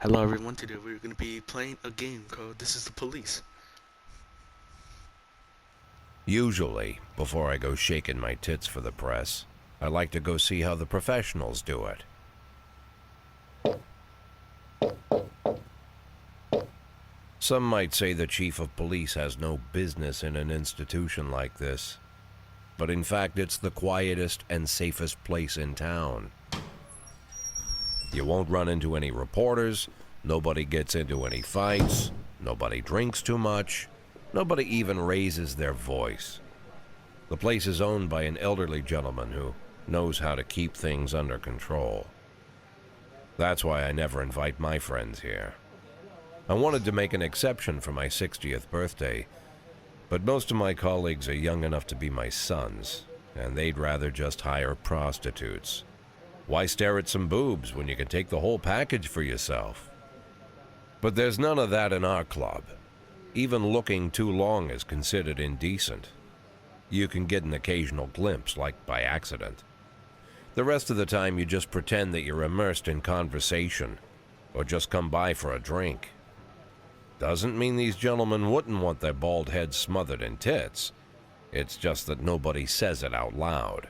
Hello everyone, today we're going to be playing a game called This is the Police. Usually, before I go shaking my tits for the press, I like to go see how the professionals do it. Some might say the chief of police has no business in an institution like this, but in fact it's the quietest and safest place in town. You won't run into any reporters, nobody gets into any fights, nobody drinks too much, nobody even raises their voice. The place is owned by an elderly gentleman who knows how to keep things under control. That's why I never invite my friends here. I wanted to make an exception for my 60th birthday, but most of my colleagues are young enough to be my sons, and they'd rather just hire prostitutes. Why stare at some boobs when you can take the whole package for yourself? But there's none of that in our club. Even looking too long is considered indecent. You can get an occasional glimpse, like by accident. The rest of the time you just pretend that you're immersed in conversation, or just come by for a drink. Doesn't mean these gentlemen wouldn't want their bald heads smothered in tits. It's just that nobody says it out loud.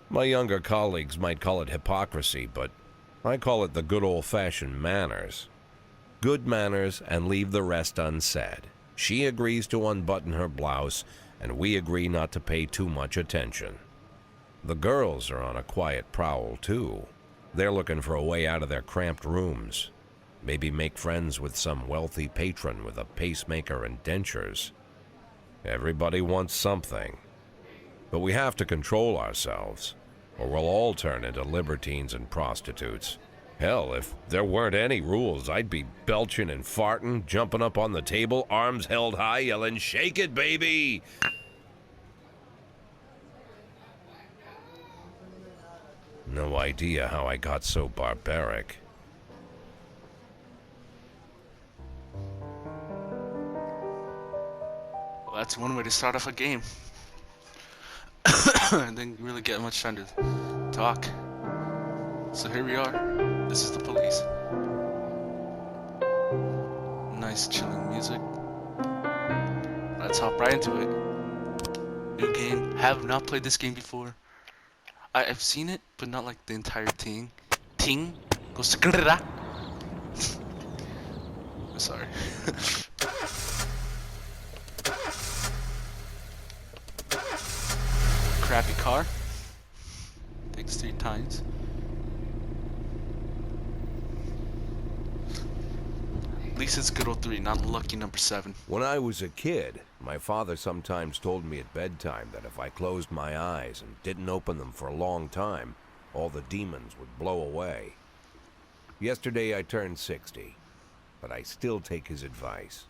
My younger colleagues might call it hypocrisy, but I call it the good old-fashioned manners. Good manners and leave the rest unsaid. She agrees to unbutton her blouse, and we agree not to pay too much attention. The girls are on a quiet prowl, too. They're looking for a way out of their cramped rooms. Maybe make friends with some wealthy patron with a pacemaker and dentures. Everybody wants something. But we have to control ourselves, or we'll all turn into libertines and prostitutes. Hell, if there weren't any rules, I'd be belching and farting, jumping up on the table, arms held high, yelling, "Shake it, baby!" No idea how I got so barbaric. Well, that's one way to start off a game. And then really get much time to talk. So here we are. This is the police. Nice chilling music. Let's hop right into it. New game. Have not played this game before. I've seen it, but not like the entire thing. Go skrrra. Sorry. Crappy car. Takes 3 times. At least it's good old 3, not lucky number 7. When I was a kid, my father sometimes told me at bedtime that if I closed my eyes and didn't open them for a long time, all the demons would blow away. Yesterday I turned 60, but I still take his advice.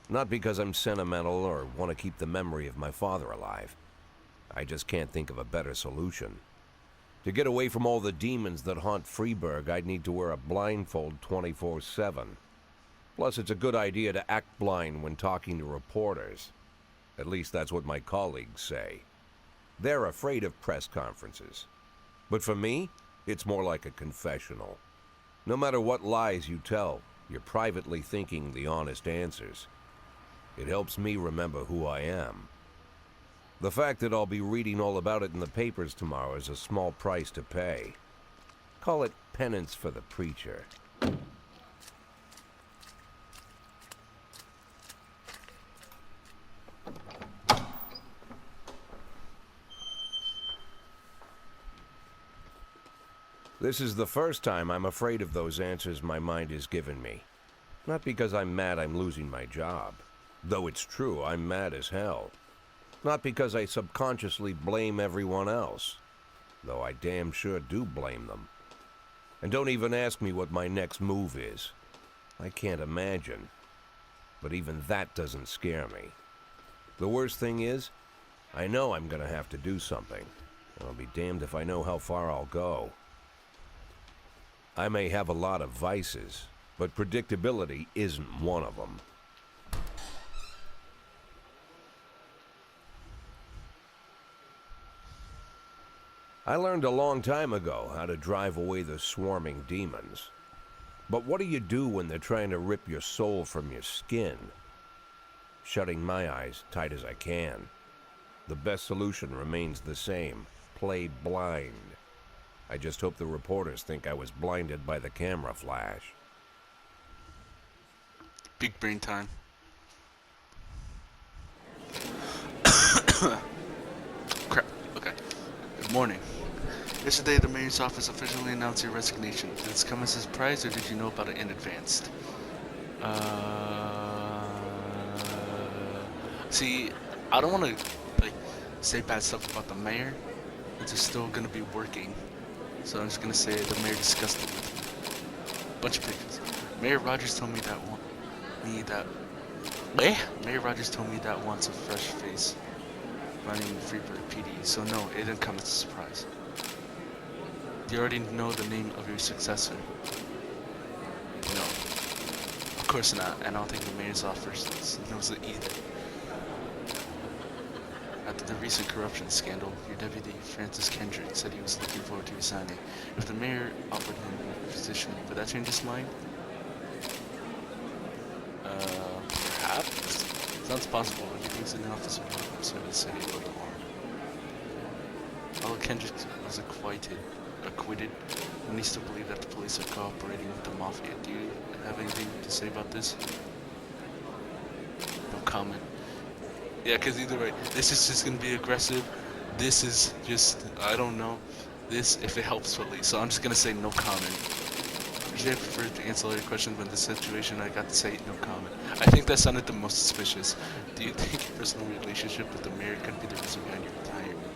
Not because I'm sentimental or want to keep the memory of my father alive. I just can't think of a better solution. To get away from all the demons that haunt Freeburg, I'd need to wear a blindfold 24/7. Plus, it's a good idea to act blind when talking to reporters. At least that's what my colleagues say. They're afraid of press conferences. But for me, it's more like a confessional. No matter what lies you tell, you're privately thinking the honest answers. It helps me remember who I am. The fact that I'll be reading all about it in the papers tomorrow is a small price to pay. Call it penance for the preacher. This is the first time I'm afraid of those answers my mind has given me. Not because I'm mad I'm losing my job. Though it's true, I'm mad as hell. Not because I subconsciously blame everyone else. Though I damn sure do blame them. And don't even ask me what my next move is. I can't imagine. But even that doesn't scare me. The worst thing is, I know I'm gonna have to do something. And I'll be damned if I know how far I'll go. I may have a lot of vices, but predictability isn't one of them. I learned a long time ago how to drive away the swarming demons. But what do you do when they're trying to rip your soul from your skin? Shutting my eyes tight as I can. The best solution remains the same. Play blind. I just hope the reporters think I was blinded by the camera flash. Big brain time. Crap. Okay. Good morning. Yesterday, the mayor's office officially announced your resignation. Did this come as a surprise, or did you know about it in advance? See, I don't want to say bad stuff about the mayor. It's just still gonna be working, so I'm just gonna say the mayor discussed it with me. Bunch of pictures. Mayor Rogers told me that Mayor Rogers told me that wants a fresh face running Freeburg PD. So no, it didn't come as a surprise. You already know the name of your successor. No, of course not. And I don't think the mayor's office knows it either. After the recent corruption scandal, your deputy, Francis Kendrick, said he was looking forward to resigning. If the mayor offered him a position, would that change his mind? Perhaps? Sounds possible. He thinks an officer will serve the city a little more. Although Kendrick was acquitted, one needs to believe that the police are cooperating with the mafia. Do you have anything to say about this? No comment. Yeah, because either way, this is just going to be aggressive. This is just, I don't know. This, if it helps police. So I'm just going to say no comment. Usually I prefer to answer all your questions, but in this situation, I got to say no comment. I think that sounded the most suspicious. Do you think your personal relationship with the mayor could be the reason behind your retirement?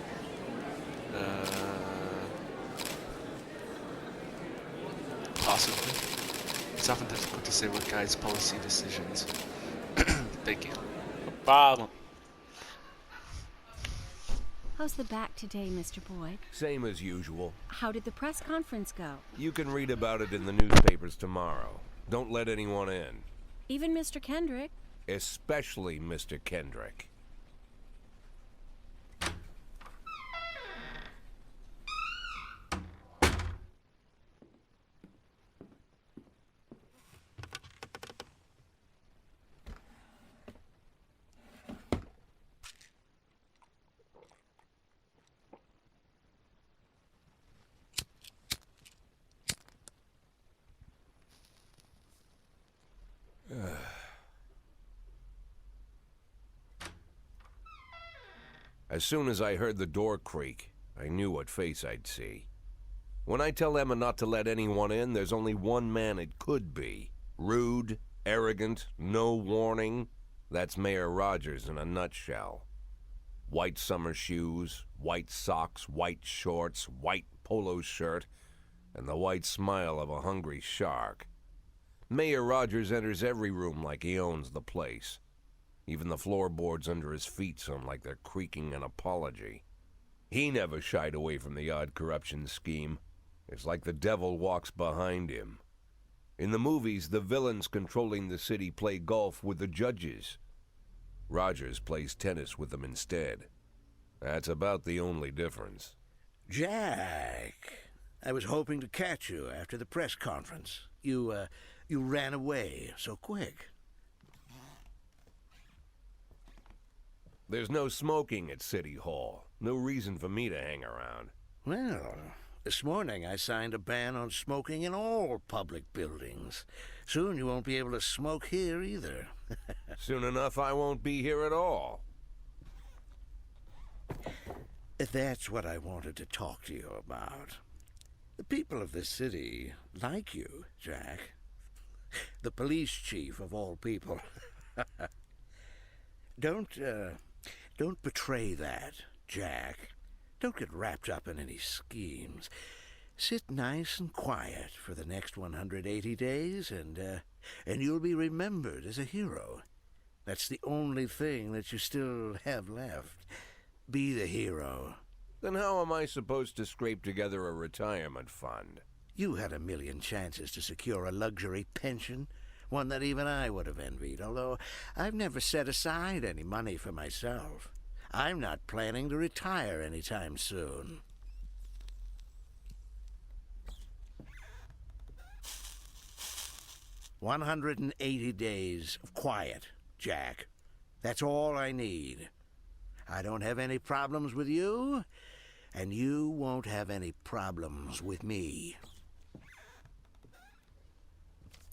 Possibly. It's often difficult to say what guides policy decisions. Thank you. No problem. How's the back today, Mr. Boyd? Same as usual. How did the press conference go? You can read about it in the newspapers tomorrow. Don't let anyone in. Even Mr. Kendrick? Especially Mr. Kendrick. As soon as I heard the door creak, I knew what face I'd see. When I tell Emma not to let anyone in, there's only one man it could be. Rude, arrogant, no warning. That's Mayor Rogers in a nutshell. White summer shoes, white socks, white shorts, white polo shirt, and the white smile of a hungry shark. Mayor Rogers enters every room like he owns the place. Even the floorboards under his feet sound like they're creaking an apology. He never shied away from the odd corruption scheme. It's like the devil walks behind him. In the movies, the villains controlling the city play golf with the judges. Rogers plays tennis with them instead. That's about the only difference. Jack, I was hoping to catch you after the press conference. You ran away so quick. There's no smoking at City Hall. No reason for me to hang around. Well, this morning I signed a ban on smoking in all public buildings. Soon you won't be able to smoke here either. Soon enough I won't be here at all. That's what I wanted to talk to you about. The people of this city like you, Jack. The police chief of all people. Don't betray that, Jack. Don't get wrapped up in any schemes. Sit nice and quiet for the next 180 days, and you'll be remembered as a hero. That's the only thing that you still have left. Be the hero. Then how am I supposed to scrape together a retirement fund? You had a million chances to secure a luxury pension, one that even I would have envied, although I've never set aside any money for myself. I'm not planning to retire anytime soon. 180 days of quiet, Jack. That's all I need. I don't have any problems with you, and you won't have any problems with me.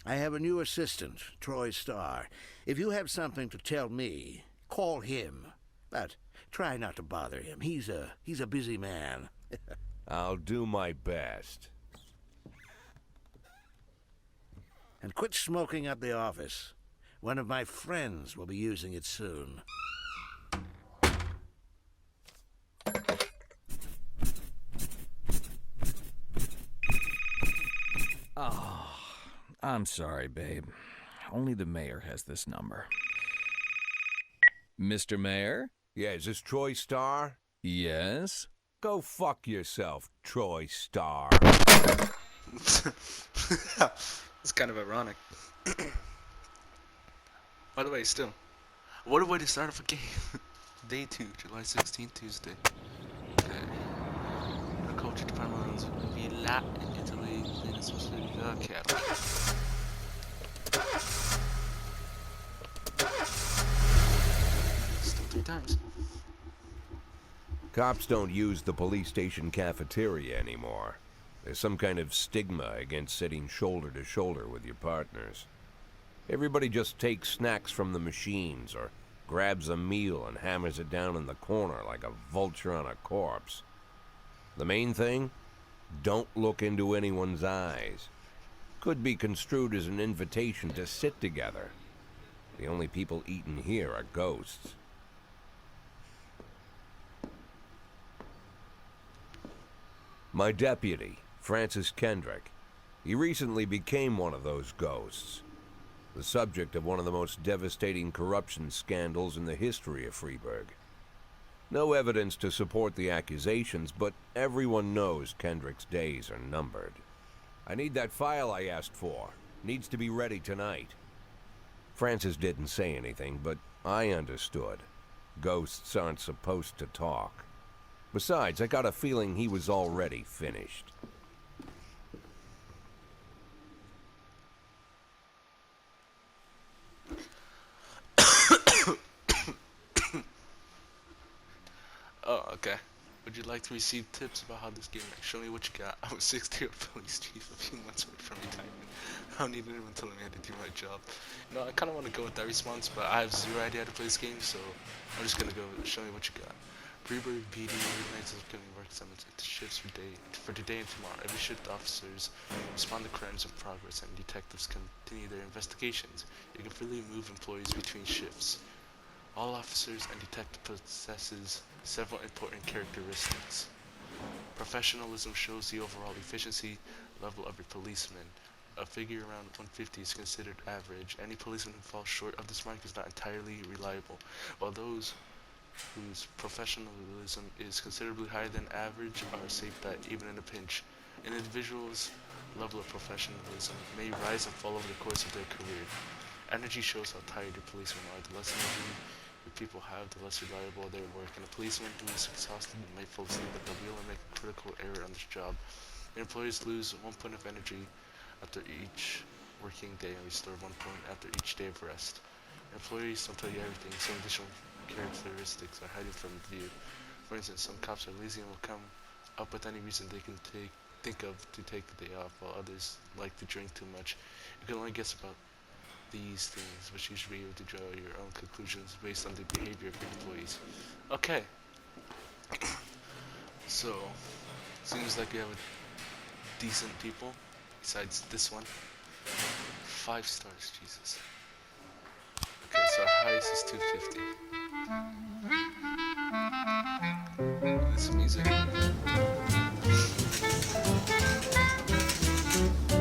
I have a new assistant, Troy Starr. If you have something to tell me, call him. But try not to bother him. He's a busy man. I'll do my best. And quit smoking up the office. One of my friends will be using it soon. Oh, I'm sorry, babe. Only the mayor has this number. Mr. Mayor? Yeah, is this Troy Starr? Yes? Go fuck yourself, Troy Starr. It's kind of ironic. By the way, still, what a way to start off a game. Day 2, July 16th, Tuesday. Okay. The culture department will be Latin in Italy. Okay. Still 3 times. Cops don't use the police station cafeteria anymore. There's some kind of stigma against sitting shoulder to shoulder with your partners. Everybody just takes snacks from the machines or grabs a meal and hammers it down in the corner like a vulture on a corpse. The main thing? Don't look into anyone's eyes. Could be construed as an invitation to sit together. The only people eating here are ghosts. My deputy, Francis Kendrick, he recently became one of those ghosts. The subject of one of the most devastating corruption scandals in the history of Freeburg. No evidence to support the accusations, but everyone knows Kendrick's days are numbered. I need that file I asked for. Needs to be ready tonight. Francis didn't say anything, but I understood. Ghosts aren't supposed to talk. Besides, I got a feeling he was already finished. Oh, okay. Would you like to receive tips about how this game works? Show me what you got. I'm a 60-year police chief a few months away from retirement. I don't need anyone telling me how to do my job. No, I kind of want to go with that response, but I have zero idea how to play this game, so I'm just going to go with show me what you got. Freeburg PD organizes upcoming work assignments into shifts for today and tomorrow. Every shift officers respond to crimes in progress and detectives continue their investigations. You can freely move employees between shifts. All officers and detective possesses several important characteristics. Professionalism shows the overall efficiency level of a policeman. A figure around 150 is considered average. Any policeman who falls short of this mark is not entirely reliable, while those whose professionalism is considerably higher than average are a safe bet, even in a pinch. An individual's level of professionalism may rise and fall over the course of their career. Energy shows how tired your policemen are. The less energy your people have, the less reliable their work. And a policeman who is exhausted might fall asleep at the wheel and make a critical error on this job. Employees lose 1 point of energy after each working day and restore 1 point after each day of rest. Employees don't tell you everything. Some additional characteristics are hidden from view. For instance, some cops are lazy and will come up with any reason they can think of to take the day off, while others like to drink too much. You can only guess about these things, but you should be able to draw your own conclusions based on the behavior of your employees. Okay. So, seems like we have decent people, besides this one. 5 stars, Jesus. Okay, so our highest is 250. This music.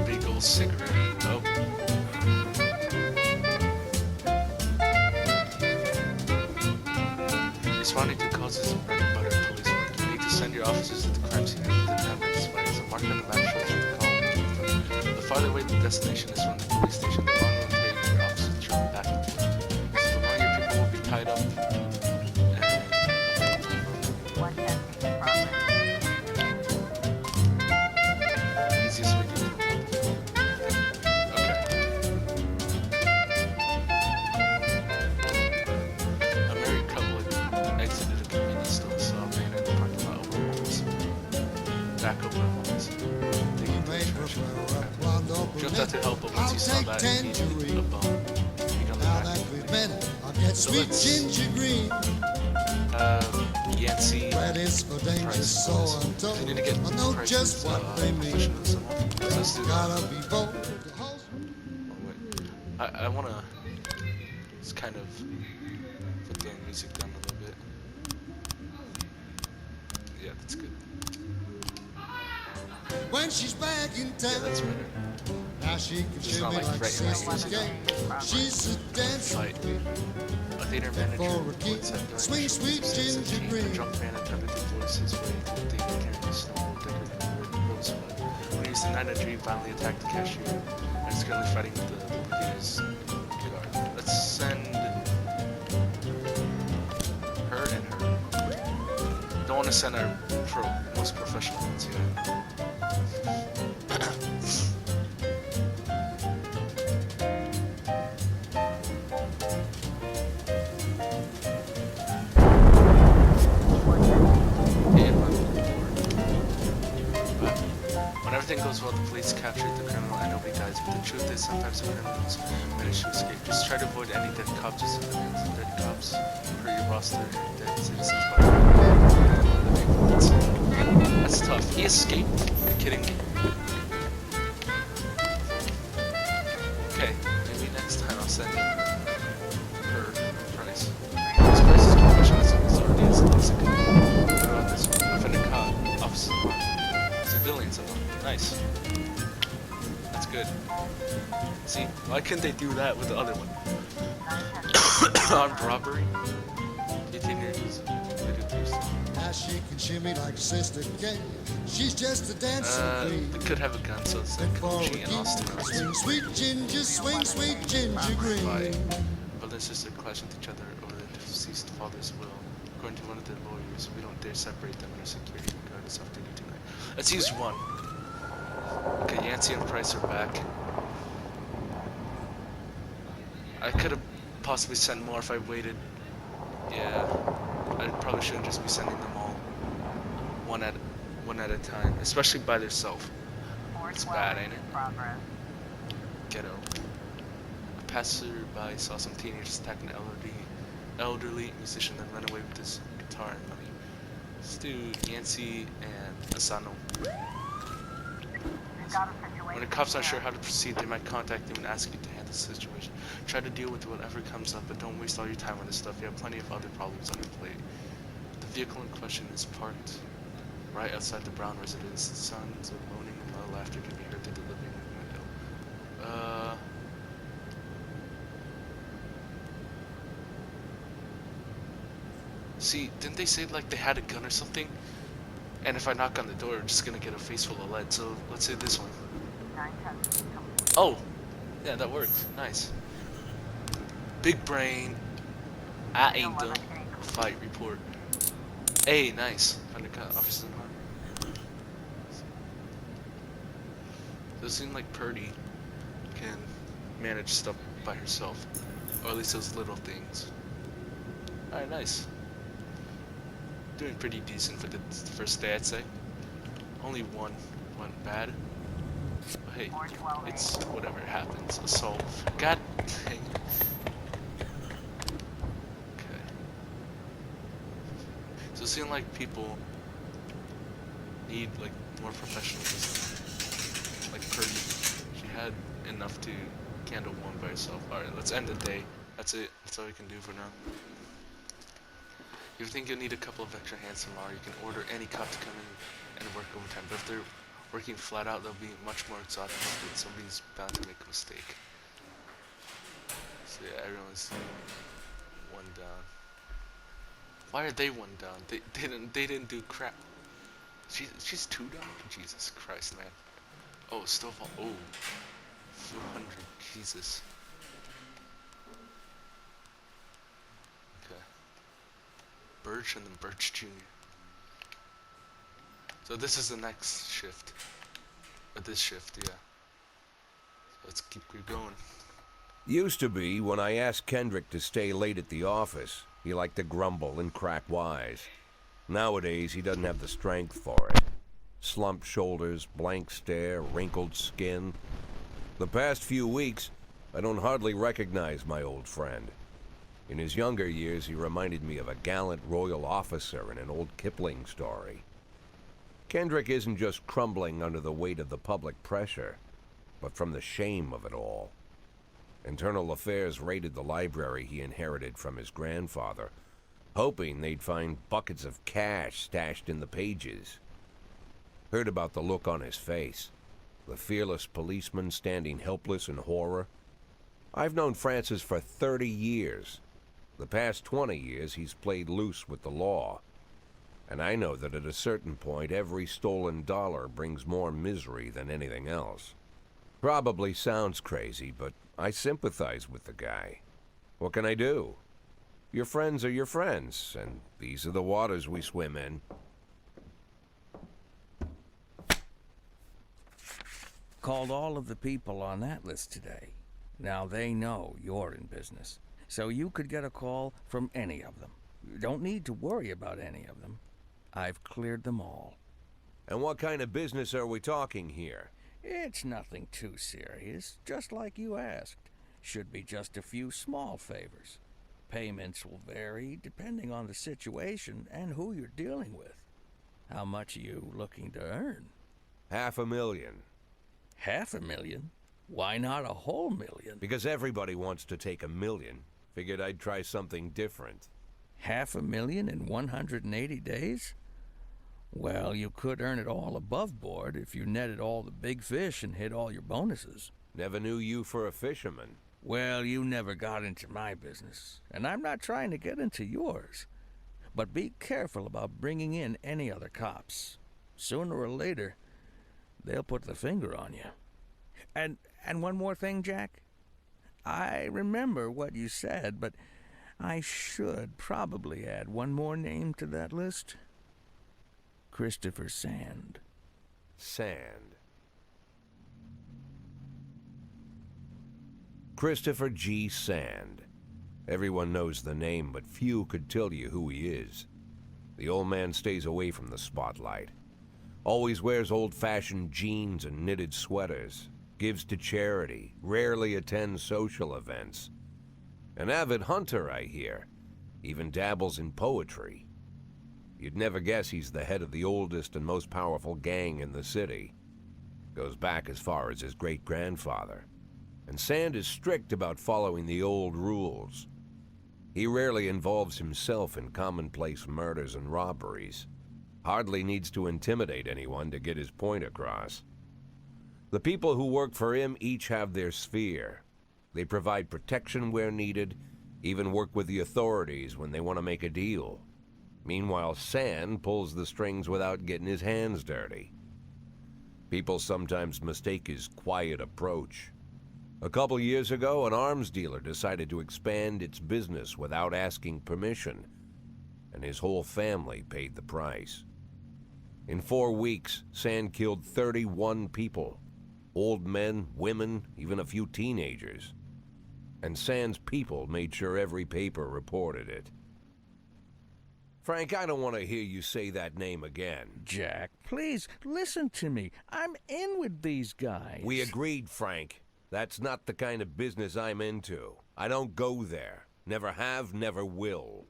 Big old cigarette. Oh. Responding to causes of bread and butter police work. You need to send your officers to the crime scene with the camera display. There's a mark on the map shows where the call will be from. The farther away the destination is from the police station, the longer it will take for your officers to travel back and forth. So the longer your people will be tied up. One testing in progress. Easiest way to do it. Okay. jumped out to help, but once he saw that, he hit a bum. He got Now back. that we've met, I'll get So sweet let's- ginger green. Yancey. That is for danger, Price, so please. I'm told. We need to get I know prices, just what they mean. professionalism. So let's do that. Gotta be bold. Oh, wait. I wanna just kind of put the music down a little bit. Yeah, that's good. When she's back in Yeah, town, that's better. now she can It's show not me like like right in my sister ears, you know. Kate. She's a dancing Fight. queen. A theater manager For a reports king, that during swing the sweet showcase, ginger a green. drunk man attempted to force his way to the theater carrying a snowball decorated with rosebud. When he was denied entry, he violently attacked the cashier and is currently fighting with the theater's guard. Let's send her and her. Don't want to send our most professional ones yet. When everything goes well, the police capture the criminal and nobody dies. But the truth is, sometimes the criminals manage to escape. Just try to avoid any dead cops. Just dead cops per your roster. Dead citizens. That's tough. He escaped. Are you kidding me? Okay, maybe next time I'll send her price. This price is professionalism. It's already as basic. What about this one? Offended cop. Officer one. Civilians of them. Nice. That's good. See, why couldn't they do that with the other one? Armed robbery. 18 years. Now she can shimmy like sister Kate. She's just a dancing queen. They could have a gun, so it's like For a G and king, Austin. swing sweet ginger, swing sweet ginger green. Fight. Brother and sister clash with each other over the deceased father's will. According to one of the lawyers, we don't dare separate them in our security guard is off duty tonight. Let's use one. Okay, Yancey and Price are back. I could have possibly sent more if I waited. Yeah, I probably shouldn't just be sending them all one at a time, especially by themselves. It's bad, ain't it? Ghetto. A passerby saw some teenagers attack an elderly musician, then run away with his guitar and money. Let's do Yancey and Asano. When the cops aren't sure how to proceed, they might contact you and ask you to handle the situation. Try to deal with whatever comes up, but don't waste all your time on this stuff. You have plenty of other problems on your plate. The vehicle in question is parked right outside the Brown residence. Sounds of moaning and loud laughter can be heard through the living room window. See, didn't they say like they had a gun or something? And if I knock on the door, I'm just gonna get a face full of lead. So let's say this one. Oh, yeah, that worked. Nice. Big brain. I ain't done. Fight report. Hey, nice. Find a cut. Officer in harm. Does seem like Purdy can manage stuff by herself, or at least those little things. All right, nice. Doing pretty decent for the first day, I'd say. Only one went bad. But hey, it's whatever happens. Assault. God dang. Okay. So it seems like people need like more professionalism. Like Purdy, she had enough to handle one by herself. All right, let's end the day. That's it. That's all we can do for now. If you think you'll need a couple of extra hands tomorrow, you can order any cop to come in and work overtime. But if they're working flat out, they'll be much more exhausted. Somebody's bound to make a mistake. So yeah, everyone's one down. Why are they one down? They didn't do crap. She's two down? Jesus Christ, man. Oh, still oh. 400, Jesus. Birch and then Birch Jr. So this is the next shift. Or this shift, yeah. So let's keep going. Used to be, when I asked Kendrick to stay late at the office, he liked to grumble and crack wise. Nowadays, he doesn't have the strength for it. Slumped shoulders, blank stare, wrinkled skin. The past few weeks, I don't hardly recognize my old friend. In his younger years, he reminded me of a gallant royal officer in an old Kipling story. Kendrick isn't just crumbling under the weight of the public pressure, but from the shame of it all. Internal Affairs raided the library he inherited from his grandfather, hoping they'd find buckets of cash stashed in the pages. Heard about the look on his face, the fearless policeman standing helpless in horror. I've known Francis for 30 years. The past 20 years he's played loose with the law. And I know that at a certain point every stolen dollar brings more misery than anything else. Probably sounds crazy, but I sympathize with the guy. What can I do? Your friends are your friends, and these are the waters we swim in. Called all of the people on that list today. Now they know you're in business, so you could get a call from any of them. You don't need to worry about any of them. I've cleared them all. And what kind of business are we talking here? It's nothing too serious, just like you asked. Should be just a few small favors. Payments will vary depending on the situation and who you're dealing with. How much are you looking to earn? $500,000. $500,000? Why not a whole million? Because everybody wants to take $1 million. Figured I'd try something different. $500,000 in 180 days? Well, you could earn it all above board if you netted all the big fish and hit all your bonuses. Never knew you for a fisherman. Well, you never got into my business, and I'm not trying to get into yours. But be careful about bringing in any other cops. Sooner or later, they'll put the finger on you. And one more thing, Jack. I remember what you said, but I should probably add one more name to that list. Christopher Sand. Sand. Christopher G. Sand. Everyone knows the name, but few could tell you who he is. The old man stays away from the spotlight. Always wears old-fashioned jeans and knitted sweaters. Gives to charity. Rarely attends social events. An avid hunter, I hear. Even dabbles in poetry. You'd never guess he's the head of the oldest and most powerful gang in the city. Goes back as far as his great-grandfather. And Sand is strict about following the old rules. He rarely involves himself in commonplace murders and robberies. Hardly needs to intimidate anyone to get his point across. The people who work for him each have their sphere. They provide protection where needed, even work with the authorities when they want to make a deal. Meanwhile, Sand pulls the strings without getting his hands dirty. People sometimes mistake his quiet approach. A couple years ago, an arms dealer decided to expand its business without asking permission, and his whole family paid the price. In 4 weeks, Sand killed 31 people. Old men, women, even a few teenagers. And Sand's people made sure every paper reported it. Frank, I don't want to hear you say that name again. Jack, please, listen to me. I'm in with these guys. We agreed, Frank. That's not the kind of business I'm into. I don't go there. Never have, never will.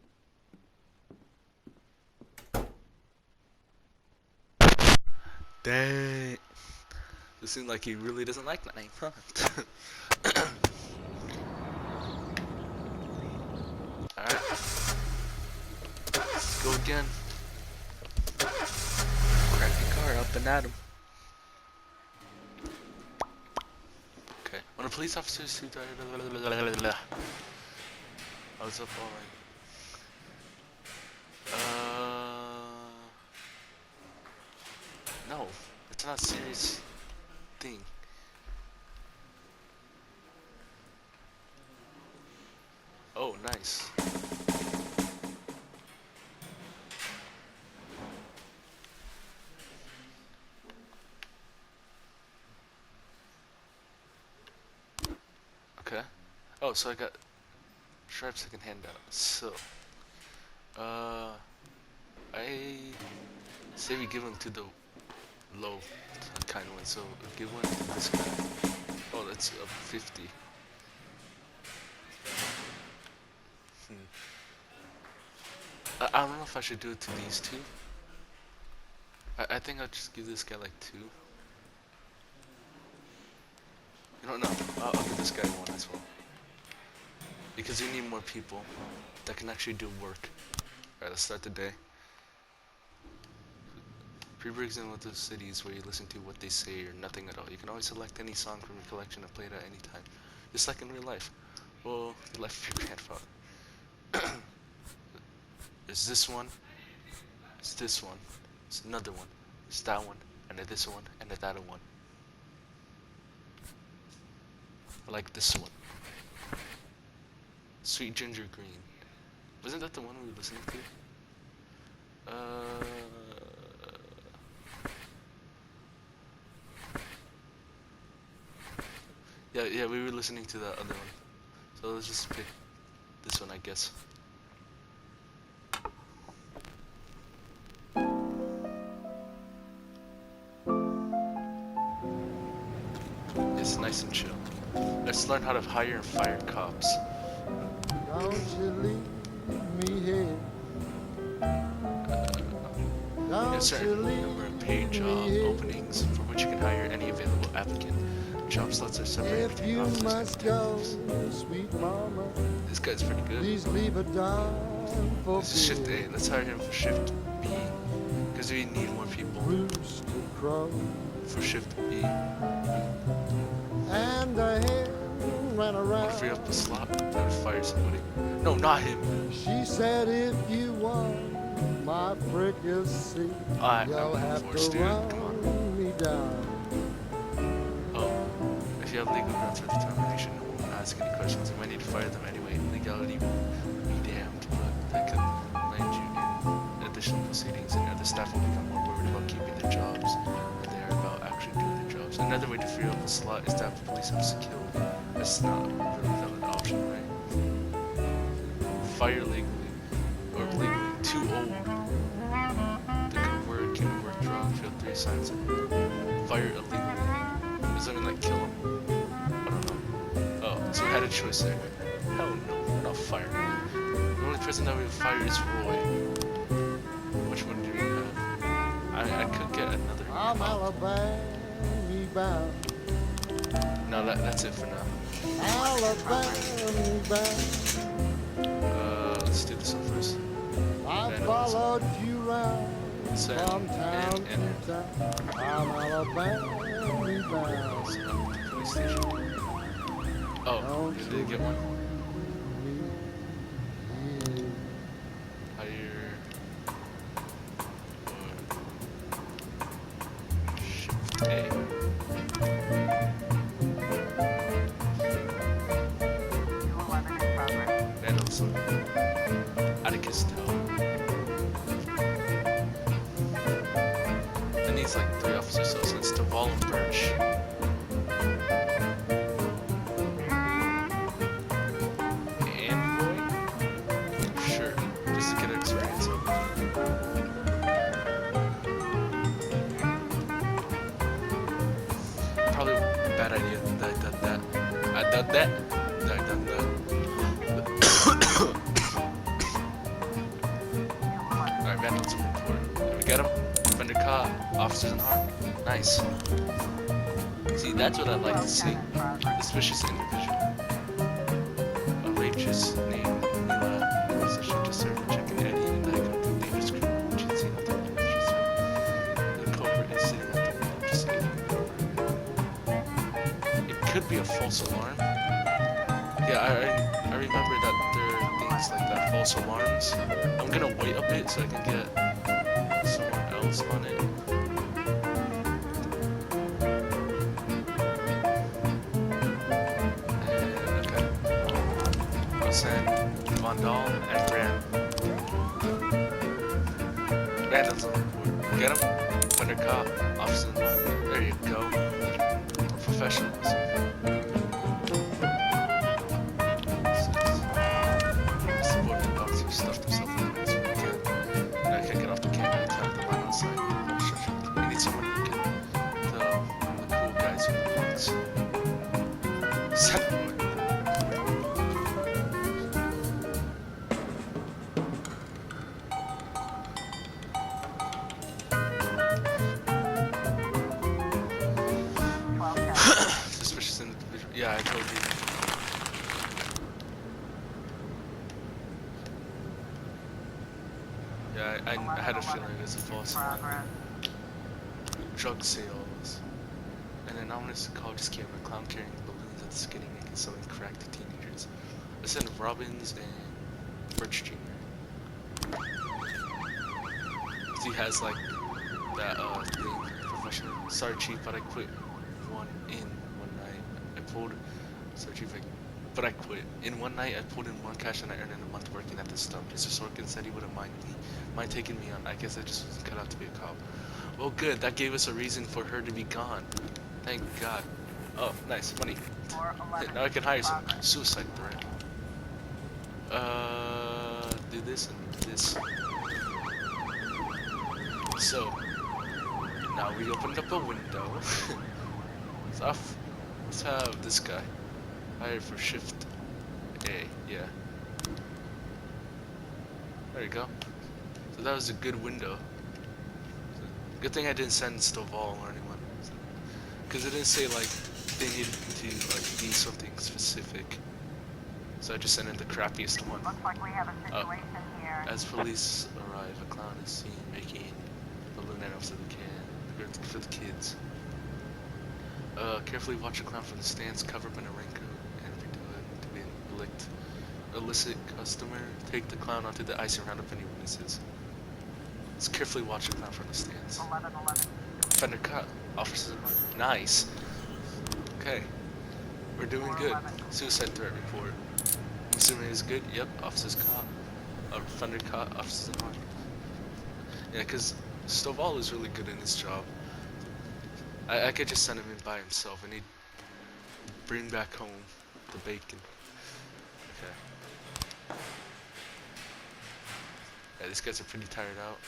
Dang. It seems like he really doesn't like that name, huh? Alright. Let's go again. Crack the car up and at him. Okay. When a police officer suit. I was up all right. No, it's not a serious thing. Oh, nice. Okay. Oh, so I got sharp second handout. So, I say we give one to the low kind of one. So give one to this guy. Oh, that's up 50. I don't know if I should do it to these two. I think I'll just give this guy like 2. You don't know. I'll give this guy 1 as well. Because we need more people that can actually do work. Alright, let's start the day. Pre-breaks in with the cities where you listen to what they say or nothing at all. You can always select any song from your collection and play it at any time. Just like in real life. Well, the life of your grandfather. There's this one. It's this one. It's another one. It's that one. And then this one. And then that one. I like this one. Sweet Ginger Green. Wasn't that the one we were listening to? Yeah, we were listening to that other one. So let's just pick this one, I guess. It's nice and chill. Let's learn how to hire and fire cops. Don't you leave me here. There are a Don't you certain leave number of paid me job here. openings for which you can hire any available applicant. Job slots are separated If between you officers and must go, detectives. sweet mama, This guy's pretty good. please leave a dime for This is shift A. Let's hire him for shift B. Because we need more people rooster crow. for shift B. And the hen ran Want to around. free up a slot and fire somebody. No, not him. She said if you want my fricassee, you'll I'm have forced, to dude. Come on. run me down. Oh, if you have legal grounds for determination, no one will ask any questions. You might need to fire them anyway. Legality will be damned, but that could land you in additional proceedings, and other staff will become more worried about keeping their jobs than they are about actually doing their jobs. Another way to free up a slot is to have the police officer killed. That's not a really valid option, right? Fire legally, or legally too old. The good word can work wrong. Failed 3 signs. Fire illegally. Does that mean like kill him? I don't know. Oh, so we had a choice there. Hell no, we're not firing him. The only person that we would fire is Roy. Which one do we have? I could get another. I'm Alabama bound. No, that's it for now. Alabama bound. Let's do this one first. I Vandalism. followed you round Send from town and to town. I'm Alabama bound. Let's up to the police station. Oh, you did get one. Hire or shift A. New 11 in progress. Vandalism. Atticus Tower. It needs like 3 officers, so it's Duval and Birch. And Roy? Sure, just to get experience. Probably a bad idea that I done that. I done that. That I done that. Alright, vandalism report. Did we get him? Offender caught. Officers unharmed. Nice. See, that's what I like to see. A suspicious individual. Outrageous name. Mila. Position to serve a chicken Eddie and I come from dangerous criminal. Which is seen at the window. The culprit is sitting at the window just eating over. It could be a false alarm. Yeah, I remember that there are things like that, false alarms. I'm gonna wait a bit so I can get someone else on it. And, okay. I'll send Vandal and Brand. Vandalism report. Get him? Under cop. Officer. There you go. Professionals. Stuffed himself in the place where he can. I can't get off the camera and tell the line on site. We need someone who can tell the cool guys who the ones. Center boy. Suspicious individual. Yeah, I told you. Yeah, I had a feeling it was a false alarm. Drug sales. And an ominous call just came. A clown carrying balloons at the skating rink and selling crack to teenagers. A set of Robbins and Birch Jr. He has like that thing professional. Sorry, chief, but I quit one night. I pulled. Sorry, chief, but I quit. In one night, I pulled in more cash than I earned in a month working at this dump. Mr. Sorkin said he wouldn't mind taking me on. I guess I just wasn't cut out to be a cop. Well, good. That gave us a reason for her to be gone. Thank God. Oh, nice. Money. Now I can hire some suicide threat. Do this and this. So, now we opened up a window. Let's have this guy hired for shift A. Yeah. There you go. So that was a good window. Good thing I didn't send Stovall or anyone, because it didn't say like they needed to like be something specific. So I just sent in the crappiest one. Looks like we have a situation here. As police arrive, a clown is seen making balloon arrows for the kids. Carefully watch a clown from the stands, covered in a raincoat, and pretend to be an illicit customer. Take the clown onto the ice and round up any witnesses. Let's carefully watch a clown from the stands. 1111. Fender cut. Officers. Nice. Okay. We're doing good. Suicide threat report. I'm assuming it's good. Yep. Officers caught. Fender cut. Officers in line. Yeah, because Stovall is really good in his job. I could just send him in by himself and he'd bring back home the bacon. Okay. Yeah, these guys are pretty tired out.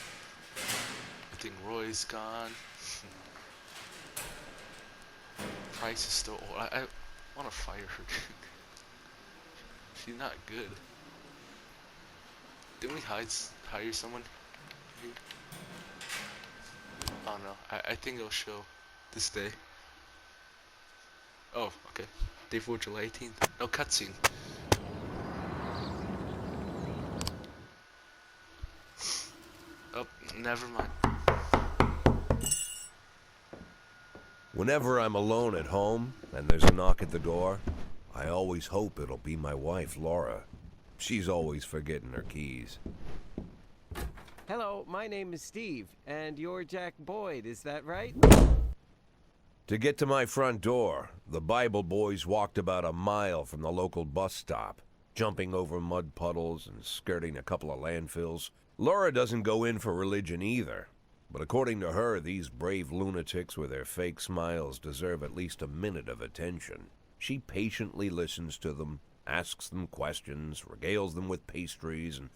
I think Roy's gone. Price is still old. I want to fire her. She's not good. Didn't we hire someone here? Oh no, I think it'll show this day. Oh, okay. Day 4, July 18th. No cutscene. Oh, never mind. Whenever I'm alone at home and there's a knock at the door, I always hope it'll be my wife, Laura. She's always forgetting her keys. Hello, my name is Steve, and you're Jack Boyd, is that right? To get to my front door, the Bible boys walked about a mile from the local bus stop, jumping over mud puddles and skirting a couple of landfills. Laura doesn't go in for religion either, but according to her, these brave lunatics with their fake smiles deserve at least a minute of attention. She patiently listens to them, asks them questions, regales them with pastries, and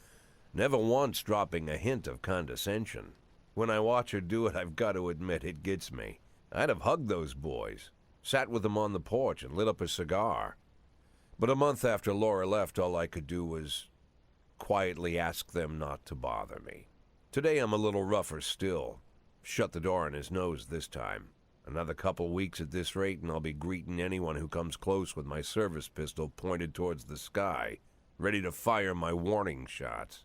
never once dropping a hint of condescension. When I watch her do it, I've got to admit it gets me. I'd have hugged those boys, sat with them on the porch and lit up a cigar. But a month after Laura left, all I could do was quietly ask them not to bother me. Today I'm a little rougher still. Shut the door on his nose this time. Another couple weeks at this rate and I'll be greeting anyone who comes close with my service pistol pointed towards the sky, ready to fire my warning shots.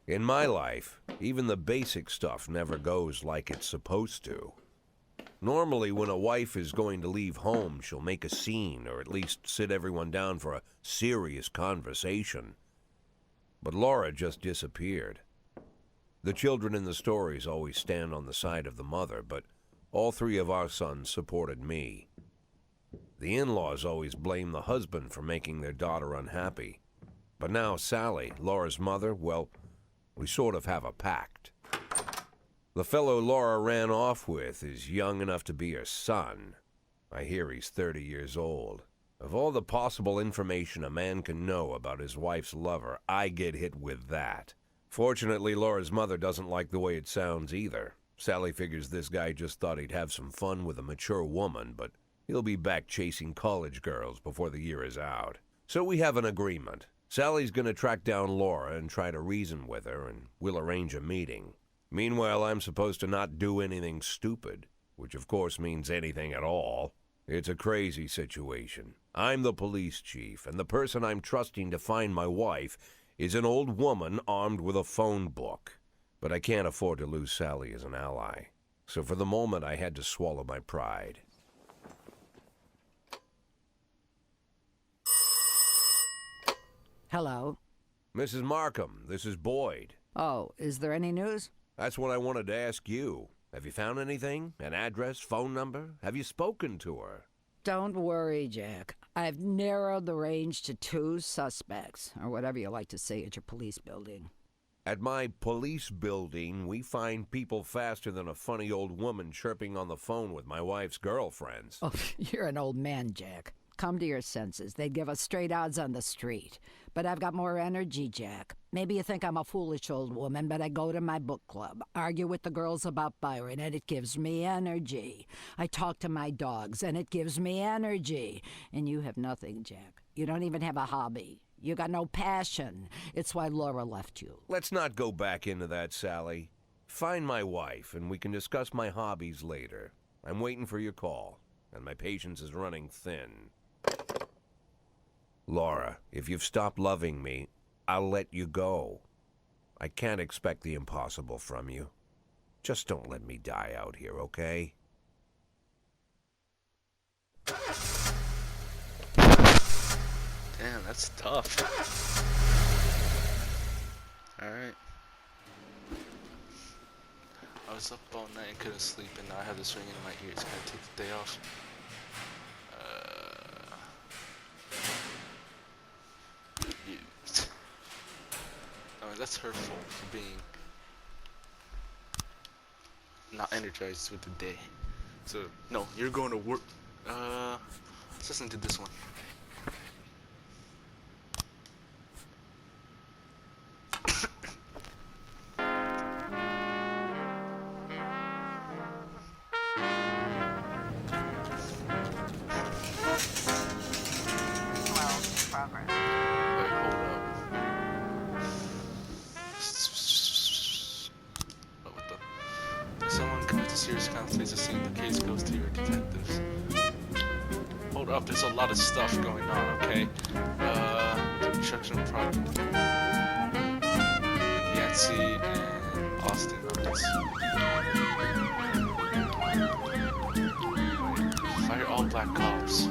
In my life, even the basic stuff never goes like it's supposed to. Normally, when a wife is going to leave home, she'll make a scene, or at least sit everyone down for a serious conversation. But Laura just disappeared. The children in the stories always stand on the side of the mother, but all three of our sons supported me. The in-laws always blame the husband for making their daughter unhappy. But now Sally, Laura's mother, well, we sort of have a pact. The fellow Laura ran off with is young enough to be her son. I hear he's 30 years old. Of all the possible information a man can know about his wife's lover, I get hit with that. Fortunately, Laura's mother doesn't like the way it sounds either. Sally figures this guy just thought he'd have some fun with a mature woman, but He'll be back chasing college girls before the year is out. So we have an agreement. Sally's gonna track down Laura and try to reason with her, and we'll arrange a meeting. Meanwhile, I'm supposed to not do anything stupid, which of course means anything at all. It's a crazy situation. I'm the police chief, and the person I'm trusting to find my wife is an old woman armed with a phone book. But I can't afford to lose Sally as an ally. So for the moment, I had to swallow my pride. Hello. Mrs. Markham, this is Boyd. Oh, is there any news? That's what I wanted to ask you. Have you found anything? An address, phone number? Have you spoken to her? Don't worry, Jack. I've narrowed the range to 2 suspects, or whatever you like to say at your police building. At my police building, we find people faster than a funny old woman chirping on the phone with my wife's girlfriends. Oh, you're an old man, Jack. Come to your senses. They'd give us straight odds on the street. But I've got more energy, Jack. Maybe you think I'm a foolish old woman, but I go to my book club, argue with the girls about Byron, and it gives me energy. I talk to my dogs, and it gives me energy. And you have nothing, Jack. You don't even have a hobby. You got no passion. It's why Laura left you. Let's not go back into that, Sally. Find my wife, and we can discuss my hobbies later. I'm waiting for your call, and my patience is running thin. Laura, if you've stopped loving me, I'll let you go. I can't expect the impossible from you. Just don't let me die out here, okay? Damn, that's tough. Alright. I was up all night and couldn't sleep, and now I have this ringing in my ears. Can I take the day off? I mean, that's her fault for being not energized with the day. So, no, you're going to work. Let's listen to this one. Progress. Wait, hold up. What the? If someone commits a serious crime, please assume the case goes to your detectives. Hold up, there's a lot of stuff going on, okay? Construction project. Yancey and Austin on this. Fire all black cops.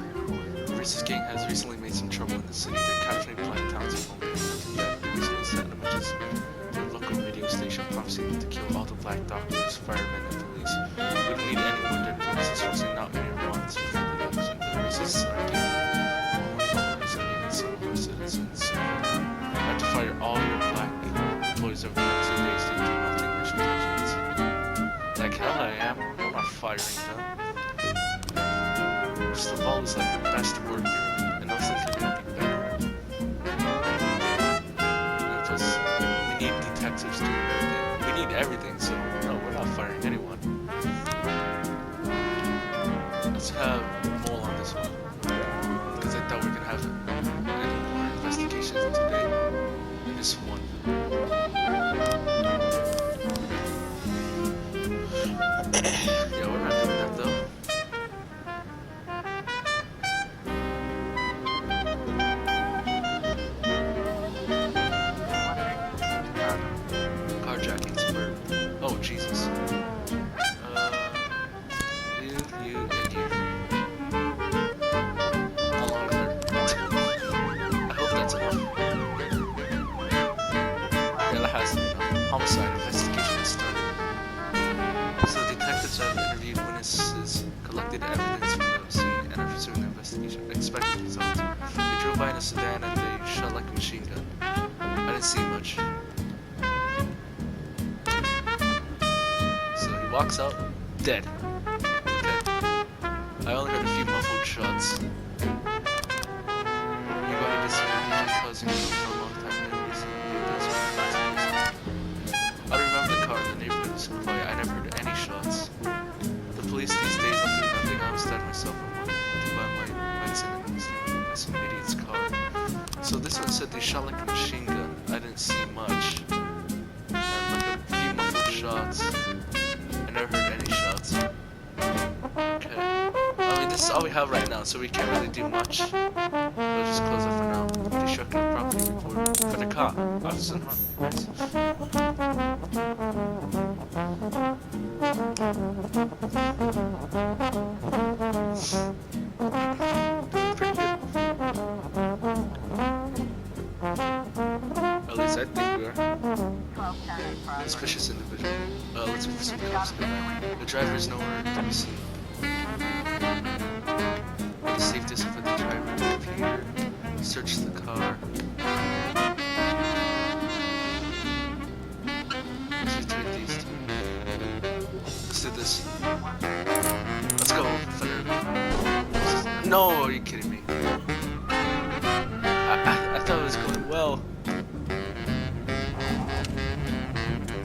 The racist gang has recently made some trouble in the city. They're capturing black towns and homeland. Yet, they recently sent images to the local radio station promising them to kill all the black doctors, firemen, and police. We don't need any more dead police, especially not mere ones. The racists are getting more followers and even some more citizens. I have to fire all your black employees over the next 2 days due to melting racial tensions. Like hell I am. I'm not firing them. First of all, is like the best worker, and those things are gonna be better. And plus, we need detectives doing everything. We need everything, so no, we're not firing anyone. Let's have Mole on this one, because I thought we could have any more investigations today. This one. Yeah, we're not doing that though. Carjackings for... Oh, Jesus. You, and you. How long is there? I hope that's enough. Yeah, that has enough. Homicide investigation started. So detectives have interviewed witnesses, collected evidence from the scene, and are pursuing the investigation. Expected results. They drove by in a sedan and they shot like a machine gun. I didn't see much. So he walks out, dead. Okay. I only heard a few muffled shots. You got to disagree causing for a long time. I don't remember the car in the neighborhood was quiet. I never heard any shots. The police these days don't do nothing. I was starting myself on one. said they shot like a machine gun. I didn't see much. And like a few muffled shots. I never heard any shots. Okay. I mean, this is all we have right now, so we can't really do much. We'll just close it for now. Pretty sure I can properly record for the cop. Officer Hunt. Pretty good. At least I think we are. Suspicious individual. Let's look for some cops in the back. The driver is nowhere to be seen. The safe distance for the driver and the computer. Search the car. Let's retake these two. Let's do this. Let's go. No, are you kidding me? I thought it was going well.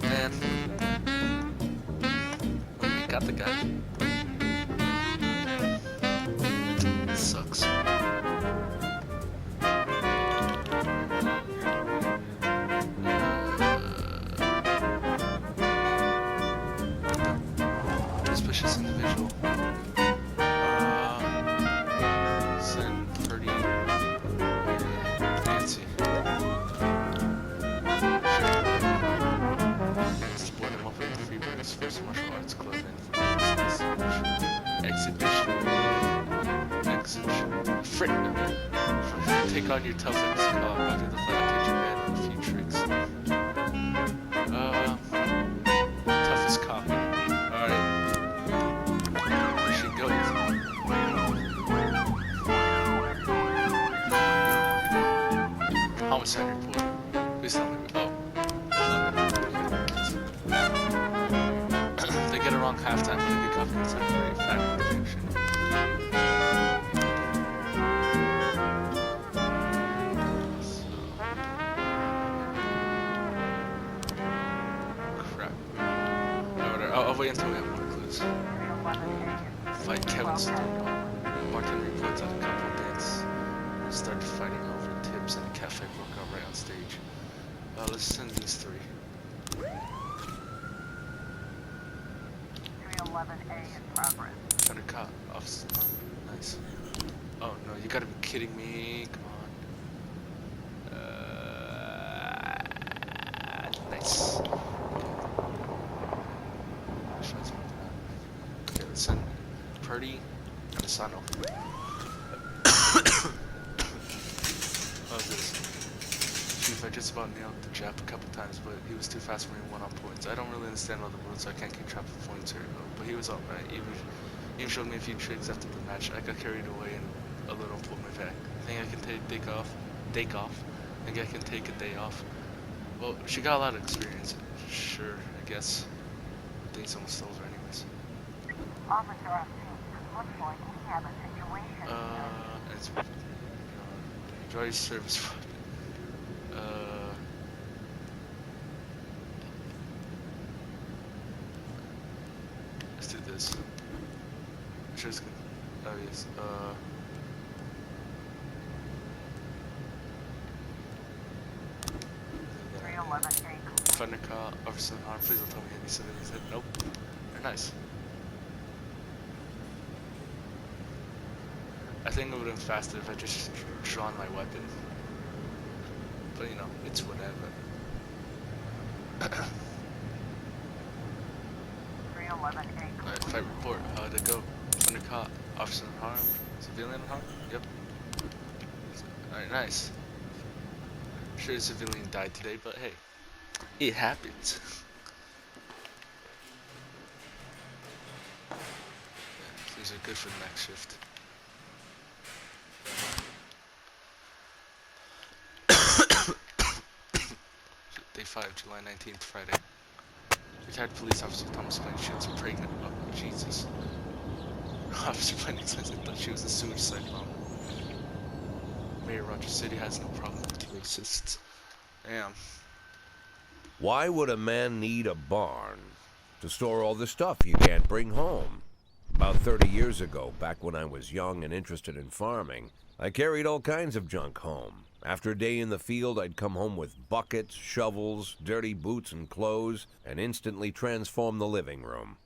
Man. We got the guy. It sucks. Suspicious individual. Send pretty fancy. Split him up with the Freeburgers First Martial Arts Club and exhibition. Frick! Take on your toughest cop. After the fight, I'll teach your man a few tricks. Toughest cop. Alright. There she goes. Homicide report. Please tell me. Oh. They get it wrong half-time. They get covered in temporary fact protection. Crap. I'll wait until we have more clues. Fight Kevin Stone. Martin reports on a couple of dates. They started fighting over tips and a cafe broke out right on stage. Let's send these three. 311A in progress. Thunder cop. Officer. Oh, nice. Oh no, you gotta be kidding me. Come on. Nice. Okay, let's send Purdy and Asano. How's this? Chief, I just about nailed the Jap a couple times, but he was too fast for me one on points. I don't really understand all the rules, so I can't keep track of points here, but he was alright. Even showed me a few tricks after the match. I got carried away and a little pulled me back. I think I can take day off. I think I can take a day off. Well, she got a lot of experience. Sure, I guess. I think someone stole her anyways. Officer on scene. Looks like we have a situation. It's enjoy your service. Let's do this. I'm sure it's good. Oh yes. Thunder call, Officer Harm, please don't tell me any civilians said nope. They're nice. I think it would have been faster if I just drawn my weapon. But you know, it's whatever. 311A. Alright, fight report. How'd it go? Thunder call, Officer Harm, civilian harm? Yep. Alright, nice. Sure, a civilian died today, but hey, it happens. Yeah, these are good for the next shift. Day 5, July 19th, Friday. Retired police officer Thomas Plain shoots a pregnant. Oh, Jesus. Officer Plain explains I thought she was a suicide bomber. Mayor Roger City has no problem with racists. Damn. Why would a man need a barn? To store all the stuff you can't bring home. About 30 years ago, back when I was young and interested in farming, I carried all kinds of junk home. After a day in the field, I'd come home with buckets, shovels, dirty boots and clothes, and instantly transform the living room.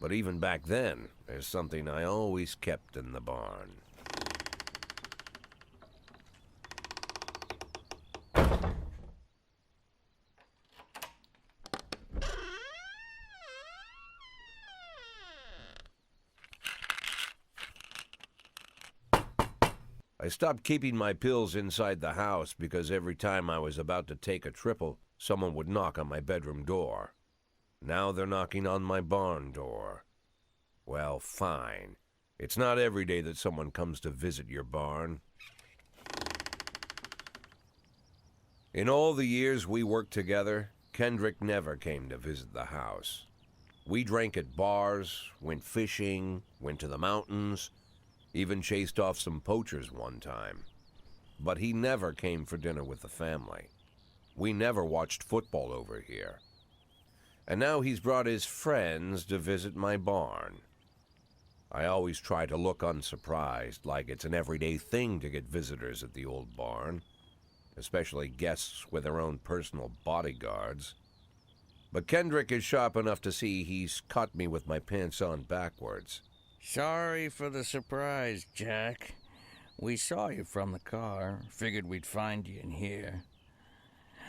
But even back then, there's something I always kept in the barn. I stopped keeping my pills inside the house because every time I was about to take a triple, someone would knock on my bedroom door. Now they're knocking on my barn door. Well, fine. It's not every day that someone comes to visit your barn. In all the years we worked together, Kendrick never came to visit the house. We drank at bars, went fishing, went to the mountains, even chased off some poachers one time. But he never came for dinner with the family. We never watched football over here. And now he's brought his friends to visit my barn. I always try to look unsurprised, like it's an everyday thing to get visitors at the old barn, especially guests with their own personal bodyguards. But Kendrick is sharp enough to see he's caught me with my pants on backwards. Sorry for the surprise, Jack. We saw you from the car. Figured we'd find you in here.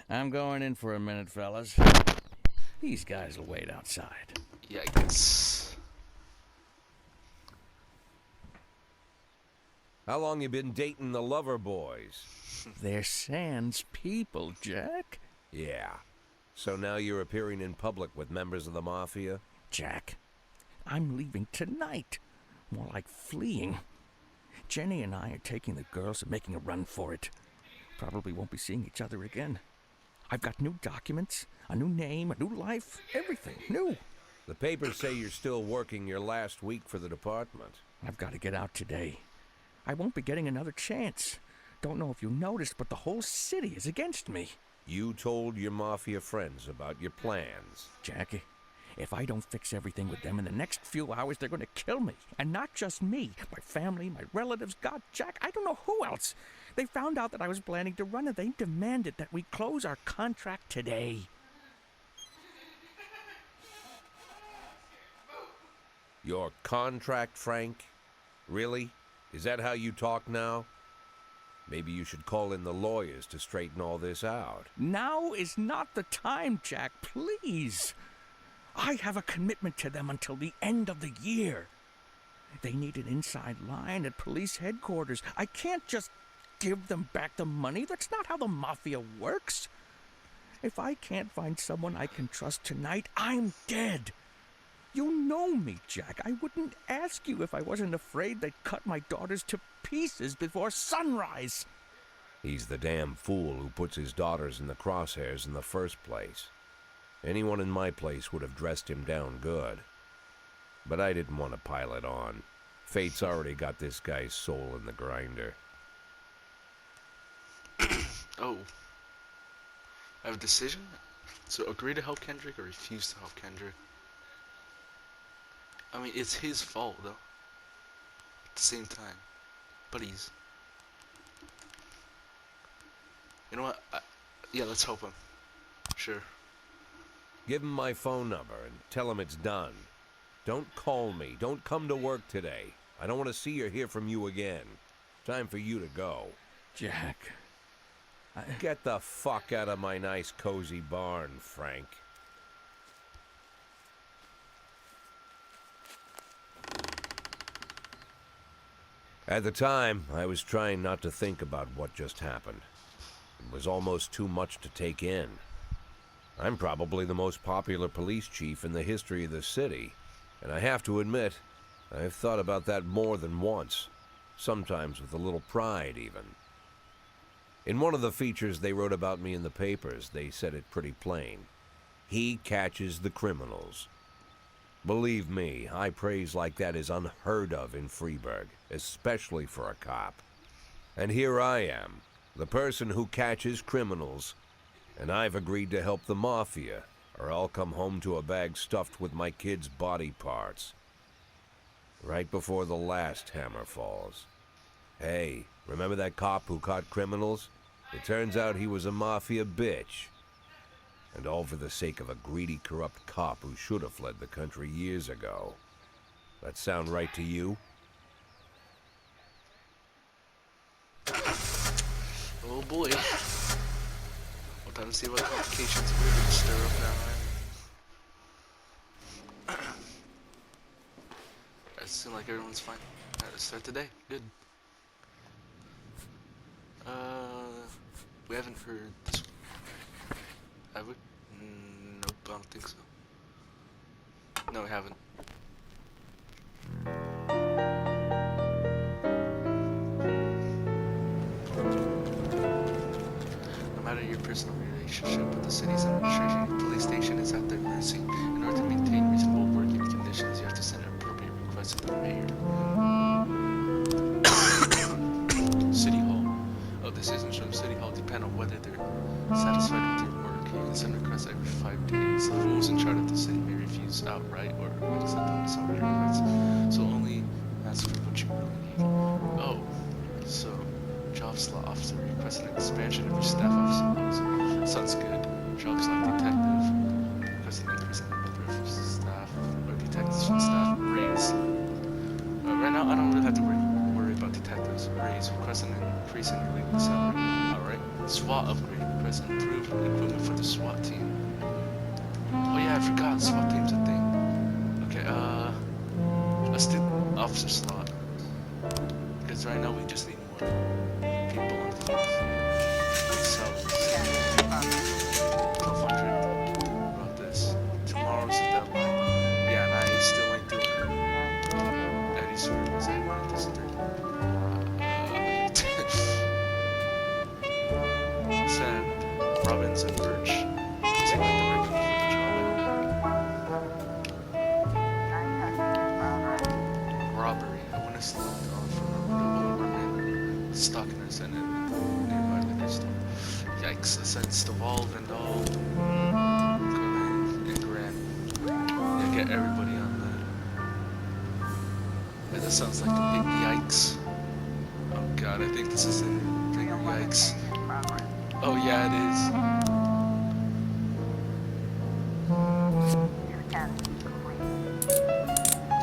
I'm going in for a minute, fellas. These guys will wait outside. Yikes. How long you been dating the lover boys? They're sans people, Jack. Yeah. So now you're appearing in public with members of the Mafia? Jack, I'm leaving tonight. More like fleeing. Jenny and I are taking the girls and making a run for it. Probably won't be seeing each other again. I've got new documents, a new name, a new life, everything new. The papers say you're still working your last week for the department. I've got to get out today. I won't be getting another chance. Don't know if you noticed, but the whole city is against me. You told your Mafia friends about your plans. Jackie, if I don't fix everything with them in the next few hours, they're going to kill me. And not just me. My family, my relatives, God, Jack, I don't know who else. They found out that I was planning to run and they demanded that we close our contract today. Your contract, Frank? Really? Is that how you talk now? Maybe you should call in the lawyers to straighten all this out. Now is not the time, Jack, please. I have a commitment to them until the end of the year. They need an inside line at police headquarters. I can't just give them back the money. That's not how the Mafia works. If I can't find someone I can trust tonight, I'm dead. You know me, Jack. I wouldn't ask you if I wasn't afraid they'd cut my daughters to pieces before sunrise. He's the damn fool who puts his daughters in the crosshairs in the first place. Anyone in my place would have dressed him down good. But I didn't want to pile it on. Fate's already got this guy's soul in the grinder. Oh. I have a decision? So agree to help Kendrick or refuse to help Kendrick? I mean, it's his fault, though. At the same time. Buddies. You know what? Yeah, let's help him. Sure. Give him my phone number and tell him it's done. Don't call me. Don't come to work today. I don't want to see or hear from you again. Time for you to go. Jack, Get the fuck out of my nice cozy barn, Frank. At the time, I was trying not to think about what just happened. It was almost too much to take in. I'm probably the most popular police chief in the history of the city, and I have to admit, I've thought about that more than once, sometimes with a little pride even. In one of the features they wrote about me in the papers, they said it pretty plain. He catches the criminals. Believe me, high praise like that is unheard of in Freeburg, especially for a cop. And here I am, the person who catches criminals, and I've agreed to help the Mafia, or I'll come home to a bag stuffed with my kids' body parts. Right before the last hammer falls. Hey, remember that cop who caught criminals? It turns out he was a mafia bitch. And all for the sake of a greedy, corrupt cop who should have fled the country years ago. That sound right to you? Oh boy. We'll time to see what complications we're gonna stir up now. It seems like everyone's fine. Alright, let's start today. Good. We haven't heard this one. Have we? Nope, I don't think so. No, we haven't. No matter your personal relationship with the city's administration, your police station is at their mercy. In order to maintain reasonable working conditions, you have to send an appropriate request to the mayor. City Hall. Oh, decisions from City Hall depend on whether they're satisfied with your work. You can send requests every 5 days. The rules in charge of the city may refuse outright or accept them with some requests. So only ask for what you really need. Oh, so job slot officer requests an expansion of your staff officer. Sounds good. Job slot detective requests an increase in the number of staff or detectives from staff. Raise. Right now, I don't really have to worry about detectives. Raise. Request an increase in your weekly salary. Alright. SWAT upgrade. Request improved equipment for the SWAT team. Oh yeah, I forgot. SWAT team's a thing. Okay, let's do officer slot. Because right now we just need more people on the force. Salaries. 1200. About this. Tomorrow's the deadline. Yeah, and I still ain't doing it. Eddie's service. I wanted this thing. Send Robbins and Birch. Seem like the right people for the job. Robbery. I want to stop on for a woman stalking us in a nearby liquor store. Yikes, I sensed the Valve and all. And Grant. Yeah, get everybody on that. Yeah, that sounds like a big yikes. Oh god, I think this is a bigger yikes. Oh yeah, it is.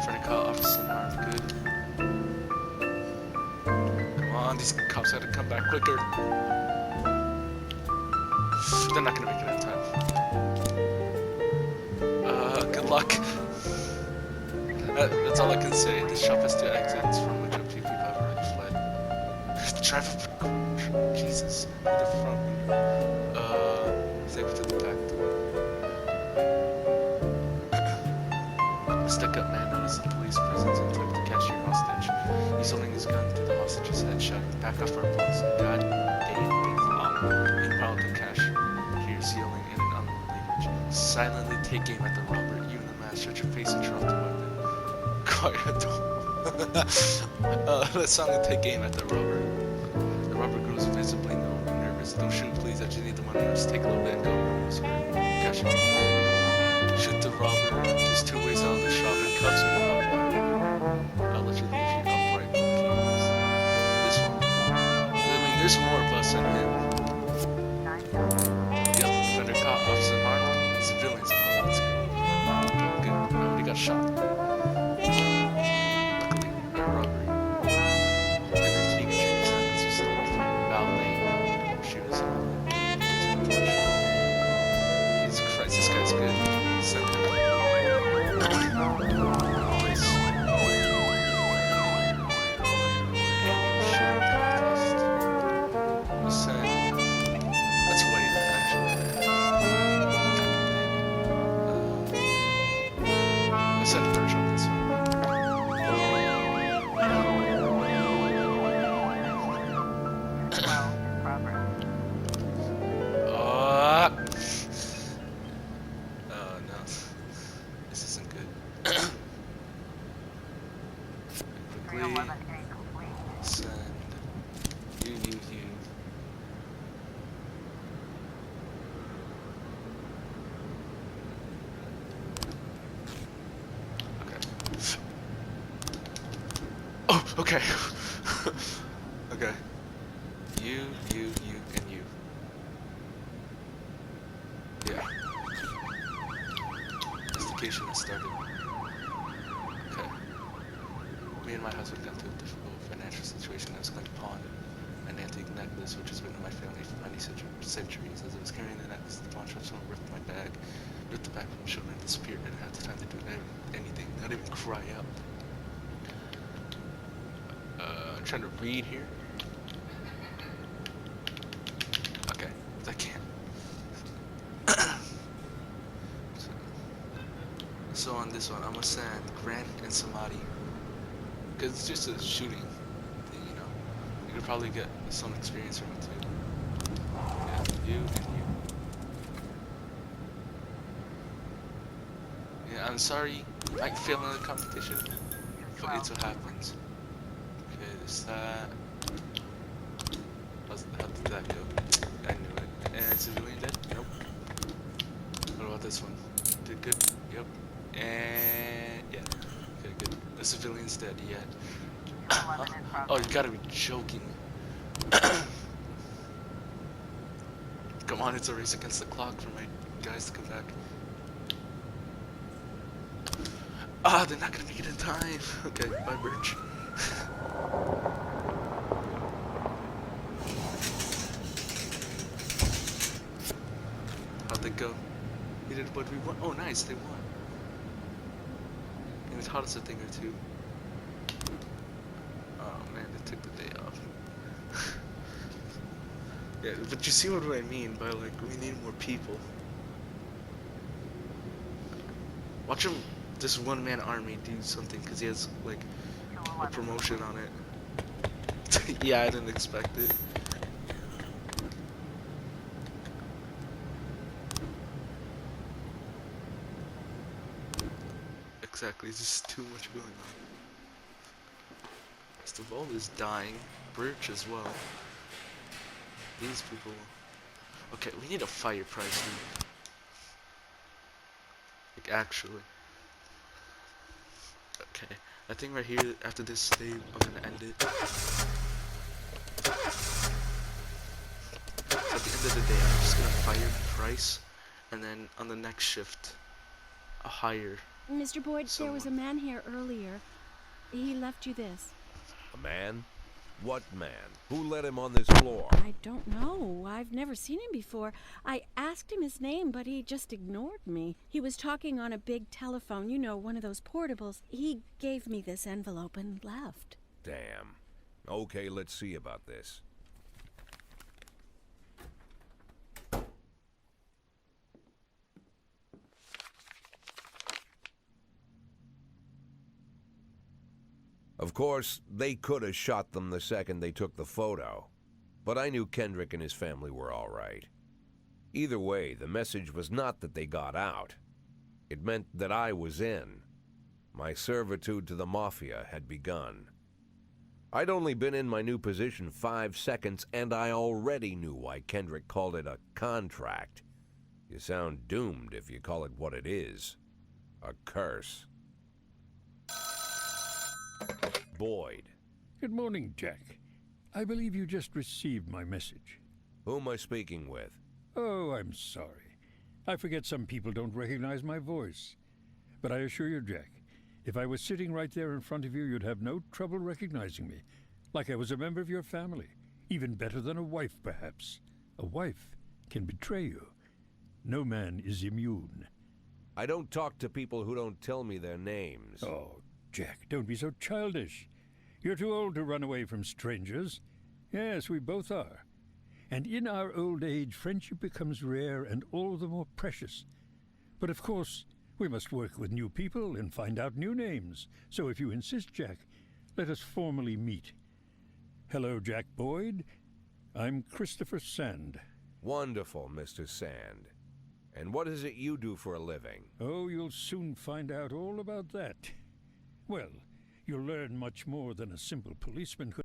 Trying to call Officer Marv, good. Come on, these cops had to come back quicker. They're not gonna make it in time. Good luck. That's all I can say. This shop has 2 exits from which a few people have already fled. Traffic. Jesus. To the front window. Safe to the back door. A stick-up man noticed the police presence and took the cashier hostage. He's holding his gun to the hostage's head, shouting, "Back off our boss." God damn, meanwhile, the cashier hears yelling in an unknown language. Silently take aim at the robber. You in the mask, shut your face and drop the weapon. Quiet. Let's silently take aim at the robber. The robber grows visibly nervous. Don't shoot, please. I just need the money. Just take a little bit and go. Cashier. Shoot the robber. There's 2 ways out of the shop and cuffs are not. I'll let you leave here upright. This one. I mean, there's more of us than him. Yep, better caught. Officer Mark. Civilians. Let's go. Good. Nobody got shot. Luckily, no robbery. And then Tegan James happens to stop ballet. She was Jesus Christ, this guy's good. Send him. Please. Let's wait, actually. Let's send Birch on this one. Oh no. This isn't good. Quickly send you. Okay. Oh, okay. Okay. You, and you. altercation that started. Okay. Me and my husband got into a difficult financial situation. I was going to pawn an antique necklace, which has been in my family for many centuries. As I was carrying the necklace, the pawn shop someone ripped my bag, ripped the bag from my shoulder, and disappeared. I didn't have the time to do anything, not even cry out. I'm trying to read here. Okay, I can't. So on this one, I'm gonna send Grant and Samadhi, because it's just a shooting thing, you know. You could probably get some experience from it too. Yeah, you and you. Yeah, I'm sorry, you might fail in the competition, but it's what happens. Okay, there's that. How did that go? I knew it. And civilian dead? Nope. What about this one? Did good? Yep. And yeah. Okay, good. The civilian's dead, yeah. Oh, you gotta be joking. Come on, it's a race against the clock for my guys to come back. Ah, they're not gonna make it in time. Okay, bye, Birch. How'd they go? We did what we won. Oh, nice, they won. And they taught us a thing or two. Oh man, they took the day off. Yeah, but you see what I mean by like, we need more people. Watch him, this one-man army do something, because he has like a promotion on it. Yeah, I didn't expect it. Exactly, there's just too much going on. Staval is dying, Birch as well. These people... Okay, we need a fire price, dude. Like, actually. Okay, I think right here, after this save, I'm gonna end it. So at the end of the day, I'm just gonna fire price, and then on the next shift, a hire. Mr. Boyd, Someone. there was a man here earlier. He left you this. A man? What man? Who let him on this floor? I don't know. I've never seen him before. I asked him his name, but he just ignored me. He was talking on a big telephone, you know, one of those portables. He gave me this envelope and left. Damn. Okay, let's see about this. Of course, they could have shot them the second they took the photo. But I knew Kendrick and his family were all right. Either way, the message was not that they got out. It meant that I was in. My servitude to the Mafia had begun. I'd only been in my new position 5 seconds, and I already knew why Kendrick called it a contract. You sound doomed if you call it what it is. A curse. Boyd. Good morning, Jack. I believe you just received my message. Who am I speaking with? Oh, I'm sorry. I forget some people don't recognize my voice. But I assure you, Jack, if I was sitting right there in front of you, you'd have no trouble recognizing me. Like I was a member of your family. Even better than a wife, perhaps. A wife can betray you. No man is immune. I don't talk to people who don't tell me their names. Oh, Jack, don't be so childish. You're too old to run away from strangers. Yes, we both are. And in our old age, friendship becomes rare and all the more precious. But of course, we must work with new people and find out new names. So if you insist, Jack, let us formally meet. Hello, Jack Boyd. I'm Christopher Sand. Wonderful, Mr. Sand. And what is it you do for a living? Oh, you'll soon find out all about that. Well, you'll learn much more than a simple policeman could.